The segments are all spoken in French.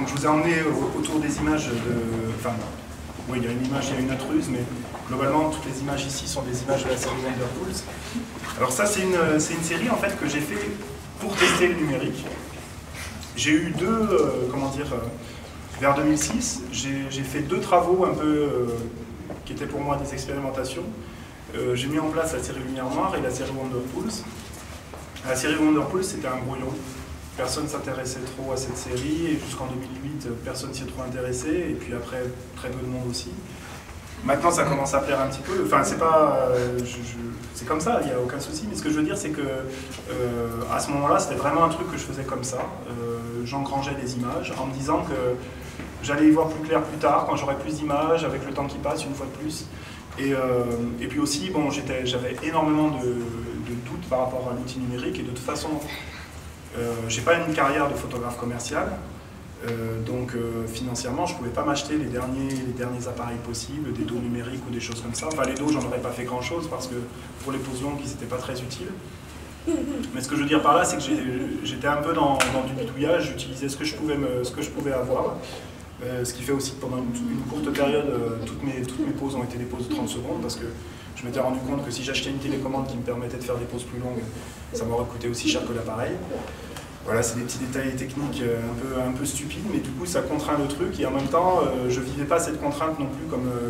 Donc je vous ai emmené autour des images de... Enfin, oui, il y a une image, il y a une intruse, mais globalement, toutes les images ici sont des images de la série Wonderfools. Alors ça, c'est une série en fait que j'ai fait pour tester le numérique. J'ai eu vers 2006, j'ai fait deux travaux un peu qui étaient pour moi des expérimentations. J'ai mis en place la série Lumière Noire et la série Wonderfools. La série Wonderfools, c'était un brouillon. Personne ne s'intéressait trop à cette série, et jusqu'en 2008, personne s'y est trop intéressé, et puis après, très peu de monde aussi. Maintenant, ça commence à plaire un petit peu. Enfin, c'est pas... c'est comme ça, il n'y a aucun souci. Mais ce que je veux dire, c'est que à ce moment-là, c'était vraiment un truc que je faisais comme ça. J'engrangeais des images en me disant que j'allais y voir plus clair plus tard, quand j'aurais plus d'images, avec le temps qui passe, une fois de plus. Et puis aussi, bon, j'avais énormément de doutes par rapport à l'outil numérique, et de toute façon, j'ai pas une carrière de photographe commercial. Donc financièrement, je ne pouvais pas m'acheter les derniers appareils possibles, des dos numériques ou des choses comme ça. Enfin, les dos, j'en aurais pas fait grand-chose parce que pour les poses longues, ils n'étaient pas très utiles. Mais ce que je veux dire par là, c'est que j'étais un peu dans du bidouillage, j'utilisais ce que je pouvais avoir. Ce qui fait aussi que pendant une courte période, toutes mes poses ont été des poses de 30 secondes parce que je m'étais rendu compte que si j'achetais une télécommande qui me permettait de faire des poses plus longues, ça m'aurait coûté aussi cher que l'appareil. Voilà, c'est des petits détails techniques un peu stupides, mais du coup ça contraint le truc, et en même temps je ne vivais pas cette contrainte non plus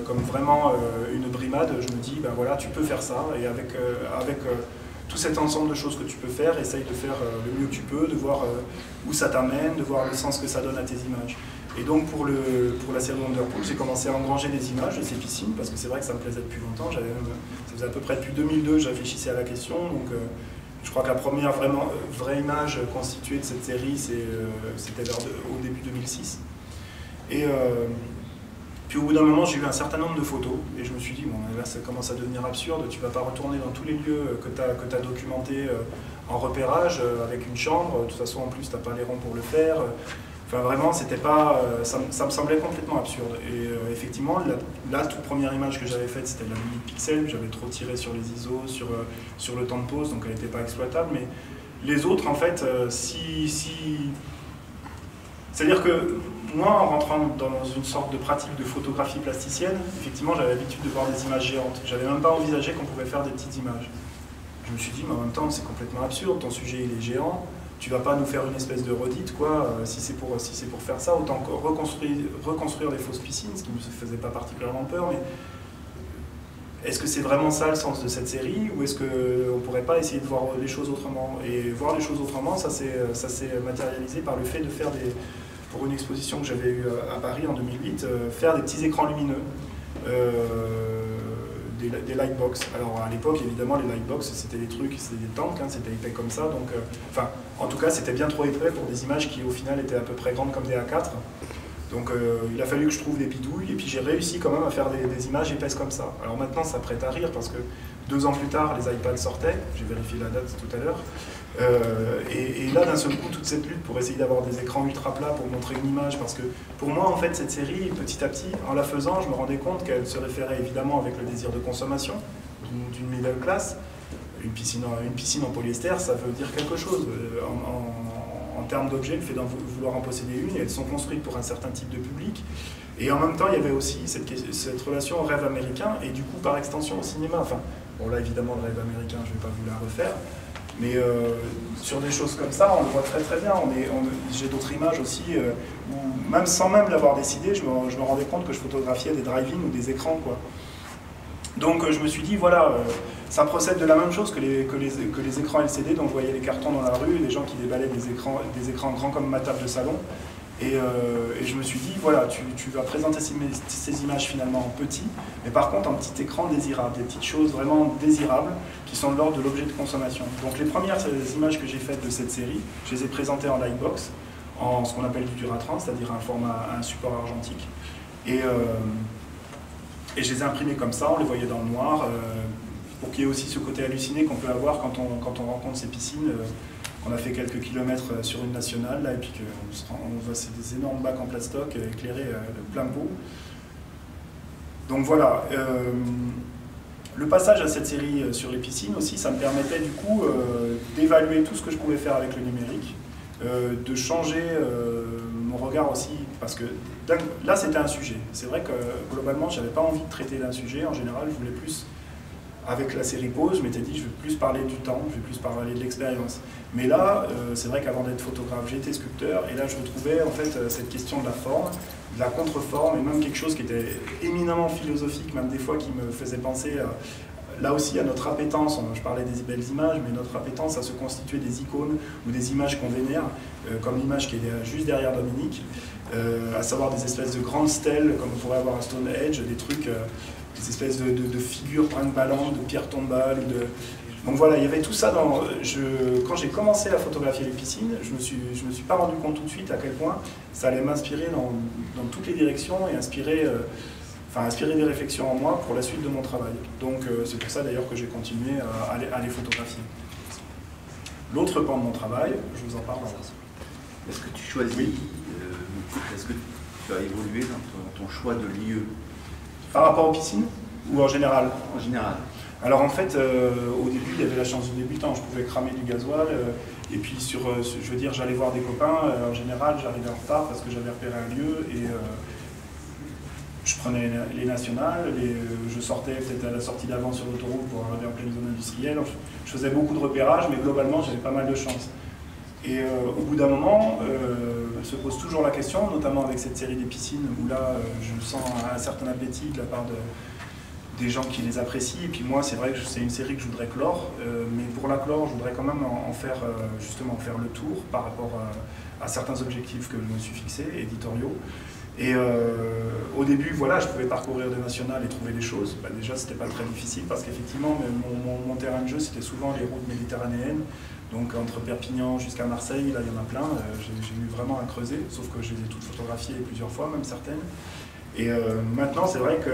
comme vraiment une brimade. Je me dis, ben voilà, tu peux faire ça, et avec tout cet ensemble de choses que tu peux faire, essaye de faire le mieux que tu peux, de voir où ça t'amène, de voir le sens que ça donne à tes images. Et donc pour la série Wonderfools, j'ai commencé à engranger des images de ces piscines, parce que c'est vrai que ça me plaisait depuis longtemps. Ça faisait à peu près depuis 2002 que je réfléchissais à la question, donc je crois que la première vraie image constituée de cette série, c'était au début 2006. Et puis au bout d'un moment, j'ai eu un certain nombre de photos, et je me suis dit, bon, là ça commence à devenir absurde, tu ne vas pas retourner dans tous les lieux que tu as documentés en repérage, avec une chambre, de toute façon en plus tu n'as pas les ronds pour le faire. Enfin vraiment, c'était pas, ça me semblait complètement absurde. Et effectivement, la toute première image que j'avais faite, c'était la 1000 pixels. J'avais trop tiré sur les ISO, sur le temps de pause, donc elle n'était pas exploitable. Mais les autres, en fait, c'est-à-dire que moi, en rentrant dans une sorte de pratique de photographie plasticienne, effectivement, j'avais l'habitude de voir des images géantes. J'avais même pas envisagé qu'on pouvait faire des petites images. Je me suis dit, mais en même temps, c'est complètement absurde, ton sujet il est géant. Tu vas pas nous faire une espèce de redite, quoi. Si c'est pour faire ça, autant reconstruire des fausses piscines, ce qui ne me faisait pas particulièrement peur. Mais est-ce que c'est vraiment ça le sens de cette série, ou est-ce qu'on ne pourrait pas essayer de voir les choses autrement? Et voir les choses autrement, ça s'est matérialisé par le fait de faire pour une exposition que j'avais eue à Paris en 2008, faire des petits écrans lumineux. Des lightbox. Alors à l'époque, évidemment, les lightbox, c'était des trucs, c'était des tanks, hein, c'était épais comme ça. Donc, enfin, en tout cas, c'était bien trop épais pour des images qui, au final, étaient à peu près grandes comme des A4. Donc, il a fallu que je trouve des bidouilles, et puis j'ai réussi quand même à faire des images épaisses comme ça. Alors maintenant, ça prête à rire parce que 2 ans plus tard, les iPads sortaient. J'ai vérifié la date tout à l'heure. Et là, d'un seul coup, toute cette lutte pour essayer d'avoir des écrans ultra plats pour montrer une image, parce que pour moi, en fait, cette série, petit à petit, en la faisant, je me rendais compte qu'elle se référait évidemment avec le désir de consommation d'une middle class. Une piscine en polyester, ça veut dire quelque chose. En termes d'objets, le fait d'en vouloir en posséder une, et elles sont construites pour un certain type de public. Et en même temps, il y avait aussi cette relation au rêve américain, et du coup, par extension, au cinéma. Enfin, bon, là, évidemment, le rêve américain, je ne vais pas vous la refaire. Mais sur des choses comme ça, on le voit très très bien. J'ai d'autres images aussi où, même sans même l'avoir décidé, je me rendais compte que je photographiais des drive-in ou des écrans, quoi. Donc je me suis dit, voilà, ça procède de la même chose que les écrans LCD dont je voyais les cartons dans la rue, des gens qui déballaient des écrans grands comme ma table de salon. Et je me suis dit, voilà, tu vas présenter ces images finalement en petit, mais par contre en petit écran désirable, des petites choses vraiment désirables qui sont de l'ordre de l'objet de consommation. Donc les premières images que j'ai faites de cette série, je les ai présentées en lightbox, en ce qu'on appelle du Duratran, c'est-à-dire un support argentique. Et je les ai imprimées comme ça, on les voyait dans le noir, pour qu'il y ait aussi ce côté halluciné qu'on peut avoir quand on rencontre ces piscines. On a fait quelques kilomètres sur une nationale, là, et puis on voit des énormes bacs en plastoc éclairés de plein pot. Donc voilà, le passage à cette série sur les piscines aussi, ça me permettait du coup d'évaluer tout ce que je pouvais faire avec le numérique, de changer mon regard aussi parce que là c'était un sujet. C'est vrai que globalement j'avais pas envie de traiter d'un sujet, en général je voulais plus, avec la série Pose, je m'étais dit je vais plus parler du temps, je vais plus parler de l'expérience. Mais là, c'est vrai qu'avant d'être photographe, j'étais sculpteur, et là je retrouvais en fait cette question de la forme, de la contre-forme, et même quelque chose qui était éminemment philosophique, même des fois qui me faisait penser là aussi à notre appétence. Je parlais des belles images, mais notre appétence à se constituer des icônes ou des images qu'on vénère, comme l'image qui est juste derrière Dominique, à savoir des espèces de grandes stèles, comme on pourrait avoir à Stonehenge, des trucs, des espèces de figures brinque-ballantes, de pierres tombales, donc voilà, il y avait tout ça dans... Quand j'ai commencé à photographier les piscines, je me suis pas rendu compte tout de suite à quel point ça allait m'inspirer dans toutes les directions et inspirer des réflexions en moi pour la suite de mon travail. Donc c'est pour ça d'ailleurs que j'ai continué à les photographier. L'autre pan de mon travail, je vous en parle. Est-ce que tu choisis, oui. Est-ce que tu as évolué dans ton choix de lieu? Par rapport aux piscines ou en général? En général. Alors en fait, au début, il y avait la chance du débutant, je pouvais cramer du gasoil, et puis je veux dire, j'allais voir des copains, en général, j'arrivais en retard parce que j'avais repéré un lieu, et je prenais les nationales, je sortais peut-être à la sortie d'avant sur l'autoroute pour arriver en pleine zone industrielle. Je faisais beaucoup de repérages, mais globalement, j'avais pas mal de chance. Et au bout d'un moment, se pose toujours la question, notamment avec cette série des piscines, où là, je sens un certain appétit de la part des gens qui les apprécient. Et puis moi, c'est vrai que c'est une série que je voudrais clore, mais pour la clore, je voudrais quand même justement faire le tour par rapport à certains objectifs que je me suis fixés, éditoriaux. Et au début, voilà, je pouvais parcourir des nationales et trouver des choses. Bah, déjà, c'était pas très difficile parce qu'effectivement, mon terrain de jeu, c'était souvent les routes méditerranéennes. Donc entre Perpignan jusqu'à Marseille, là, il y en a plein. J'ai eu vraiment à creuser, sauf que je les ai toutes photographiées plusieurs fois, même certaines. Et maintenant, c'est vrai que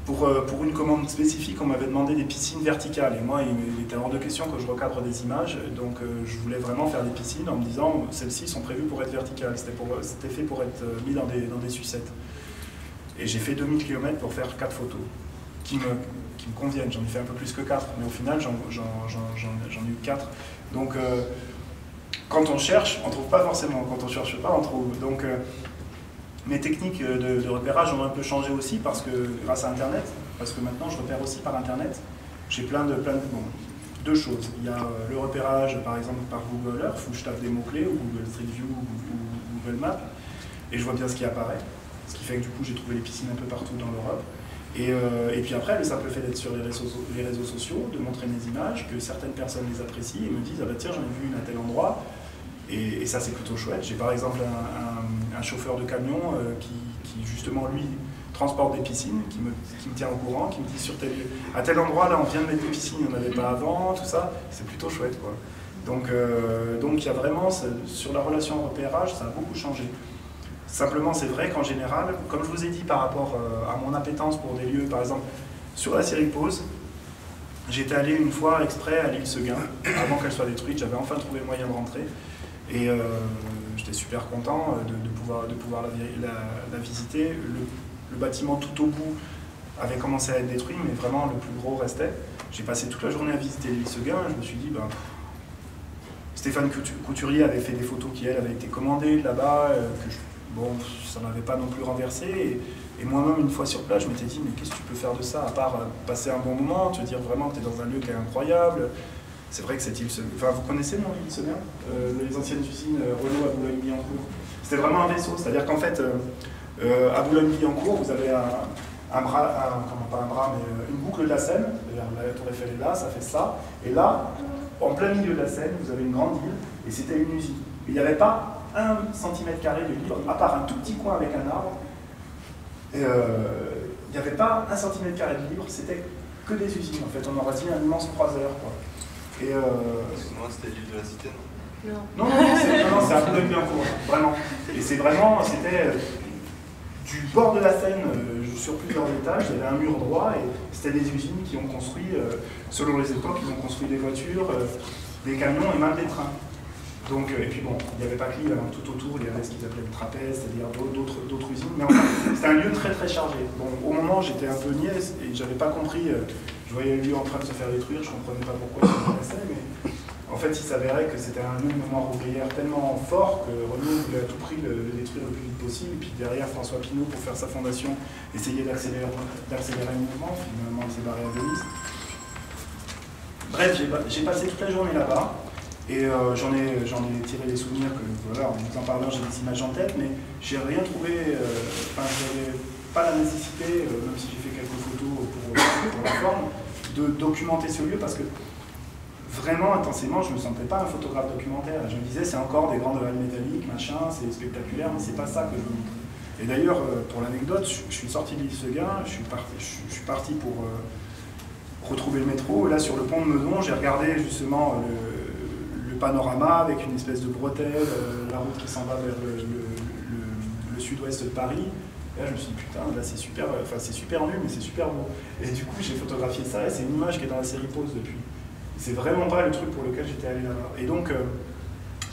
pour une commande spécifique, on m'avait demandé des piscines verticales. Et moi, il était hors de question que je recadre des images. Donc je voulais vraiment faire des piscines en me disant celles-ci sont prévues pour être verticales. C'était fait pour être mis dans des sucettes. Et j'ai fait 2000 km pour faire 4 photos qui me conviennent. J'en ai fait un peu plus que 4, mais au final, j'en ai eu 4. Donc quand on cherche, on ne trouve pas forcément. Quand on ne cherche pas, on trouve. Donc mes techniques de repérage ont un peu changé aussi parce que, grâce à Internet, parce que maintenant je repère aussi par Internet. J'ai deux choses. Il y a le repérage par exemple par Google Earth où je tape des mots-clés, ou Google Street View ou Google Maps, et je vois bien ce qui apparaît. Ce qui fait que du coup j'ai trouvé les piscines un peu partout dans l'Europe. Et puis après, le simple fait d'être sur les réseaux sociaux, de montrer mes images, que certaines personnes les apprécient et me disent « Ah bah tiens, j'en ai vu une à tel endroit ». Et ça, c'est plutôt chouette. J'ai par exemple un chauffeur de camion qui justement, lui, transporte des piscines, qui me tient au courant, qui me dit à tel endroit, là, on vient de mettre des piscines, il n'y en avait pas avant, tout ça. C'est plutôt chouette, quoi. Donc il y a vraiment, sur la relation au repérage, ça a beaucoup changé. Simplement, c'est vrai qu'en général, comme je vous ai dit par rapport à mon appétence pour des lieux, par exemple, sur la série Pose, j'étais allé une fois exprès à l'île Seguin, avant qu'elle soit détruite, j'avais enfin trouvé le moyen de rentrer. Et j'étais super content de pouvoir la visiter. Le bâtiment tout au bout avait commencé à être détruit, mais vraiment le plus gros restait. J'ai passé toute la journée à visiter l'île Seguin, et je me suis dit, ben, Stéphane Couturier avait fait des photos qui, elle, avaient été commandées là-bas, bon, ça ne m'avait pas non plus renversé. Et moi-même, une fois sur place, je m'étais dit, mais qu'est-ce que tu peux faire de ça, à part passer un bon moment, te dire vraiment que tu es dans un lieu qui est incroyable. C'est vrai que cette île Seguin, enfin, vous connaissez le nom de l'île Seguin, les anciennes usines Renault à Boulogne-Billancourt. C'était vraiment un vaisseau, c'est-à-dire qu'en fait, à Boulogne-Billancourt, vous avez une boucle de la Seine, la Tour Eiffel est là, ça fait ça, et là, en plein milieu de la Seine, vous avez une grande île, et c'était une usine. Il n'y avait pas 1 cm² de libre, à part un tout petit coin avec un arbre, et il n'y avait pas 1 cm² de libre, c'était que des usines, en fait, on aurait dit un immense croiseur, quoi. Excuse-moi, c'était l'île de la Cité, non? Non, c'est à Boulogne-Billancourt, vraiment. Et c'était du bord de la Seine sur plusieurs étages, il y avait un mur droit et c'était des usines qui ont construit, selon les époques, ils ont construit des voitures, des camions et même des trains. Donc, et puis bon, il n'y avait pas que l'île, tout autour, il y avait ce qu'ils appelaient le trapèze, c'est-à-dire d'autres usines. Mais enfin, c'était un lieu très très chargé. Bon, au moment, j'étais un peu niais et j'avais pas compris. Je voyais le lieu en train de se faire détruire, je ne comprenais pas pourquoi ça m'intéressait, mais En fait, il s'avérait que c'était un nœud de mémoire ouvrière tellement fort que Renault voulait à tout prix le détruire le plus vite possible. Et puis derrière, François Pinault, pour faire sa fondation, essayait d'accélérer le mouvement. Finalement, il s'est barré à Venise. Bref, j'ai passé toute la journée là-bas. Et j'en ai tiré des souvenirs que, voilà, en vous en parlant, j'ai des images en tête, mais j'ai rien trouvé, j'avais pas la nécessité, même si j'ai fait quelques photos pour la forme, de documenter ce lieu parce que vraiment intensément, je ne me sentais pas un photographe documentaire. Je me disais, c'est encore des grandes halles métalliques, machin, c'est spectaculaire, mais c'est pas ça que je veux montrer. Et d'ailleurs, pour l'anecdote, je suis sorti de l'île Seguin, je suis parti pour retrouver le métro. Et là, sur le pont de Meudon, j'ai regardé justement le panorama avec une espèce de bretelle, la route qui s'en va vers le sud-ouest de Paris. Et là, je me suis dit, putain, là, c'est super, enfin, c'est super nu, mais c'est super beau. Et du coup, j'ai photographié ça, et c'est une image qui est dans la série Pause depuis. C'est vraiment pas le truc pour lequel j'étais allé là-bas. Et donc,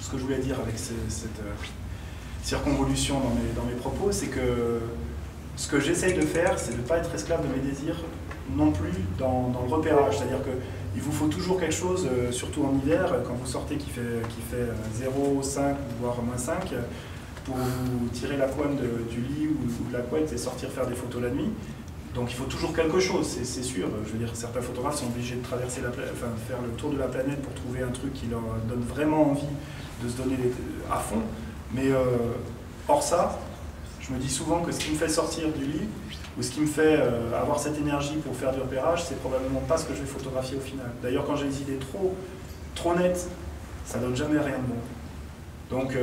ce que je voulais dire avec cette circonvolution dans mes propos, c'est que ce que j'essaye de faire, c'est de ne pas être esclave de mes désirs non plus dans le repérage. C'est-à-dire qu'il vous faut toujours quelque chose, surtout en hiver, quand vous sortez qui fait 0, 5, voire -5, pour vous tirer la couenne du lit ou de la couette et sortir faire des photos la nuit. Donc il faut toujours quelque chose, c'est sûr. Je veux dire, certains photographes sont obligés de traverser de faire le tour de la planète pour trouver un truc qui leur donne vraiment envie de se donner à fond. Mais hors ça, je me dis souvent que ce qui me fait sortir du lit, ou ce qui me fait avoir cette énergie pour faire du repérage, c'est probablement pas ce que je vais photographier au final. D'ailleurs, quand j'ai des idées trop nettes, ça donne jamais rien de bon. Donc